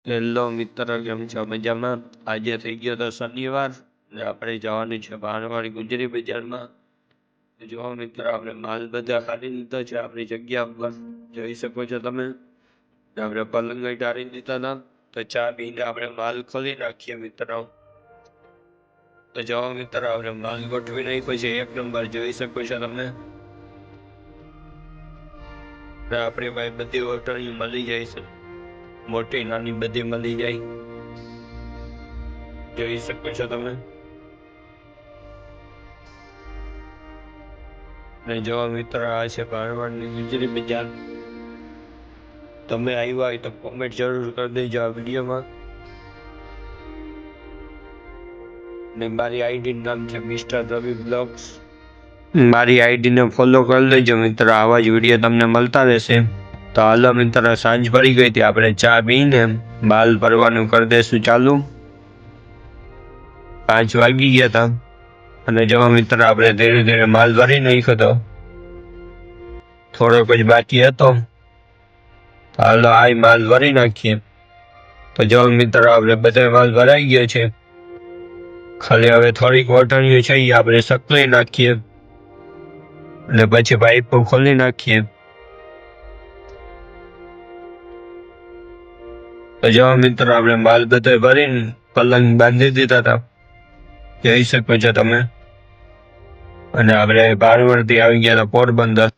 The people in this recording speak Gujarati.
હેલો મિત્ર, કેમ છો? મજામાં? આજે થઈ ગયો તો શનિવાર ને આપણે જવાનું છે ભાણવાડી ગુજરી બજારમાં. તો જો મિત્ર, આપણે માલ બધા કાઢી લીધો છે આપણી જગ્યા પર, જોઈ શકો છો તમે. આપણે પલંગ ઢાળી દીધા હતા, તો ચા પીને આપણે માલ ખોલી નાખીએ મિત્રો. તો જો મિત્ર, આપણે માલ ગોઠવી નાખ્યો છે એક નંબર, જોઈ શકો છો તમે. આપણી પાસે બધી હોટલ મળી જાય છે, મોટી નાની બધી મળી જાય, જોઈ શકો છો તમે. ને જો મિત્ર, આ છે ભાણવડની ગુજરી બજાર. તમે આવ્યા હોય તો કોમેન્ટ જરૂર કરી દેજો આ વિડીયોમાં. ને મારી આઈડી નામ છે મિસ્ટર રવિ બ્લોગ્સ. મારી આઈડીને ફોલો કરી લેજો મિત્ર, આવા જ વિડીયો તમને મળતા રહેશે. તો હાલો મિત્ર, સાંજ પડી ગઈ હતી, આપણે ચા પીને માલ ભરવાનું કરી દેશું ચાલુ. 5 વાગી ગયા હતા અને જો મિત્ર, આપણે ધીરે ધીરે માલ ભરી નાખ્યો હતો, થોડોક જ બાકી હતો. હાલો આ માલ ભરી નાખીએ. તો જો મિત્ર, આપણે બધો માલ ભરાઈ ગયો છે, ખાલી હવે થોડીક વોટણીઓ છે એ આપણે સકલી નાખીએ અને પછી પાઇપ ખોલી નાખીએ. તો જો મિત્ર, આપણે માલ બધો ભરીને પલંગ બાંધી દીધા હતા, જોઈ શકો છો તમે. અને આપણે ભાણવડથી આવી ગયા હતા પોરબંદર.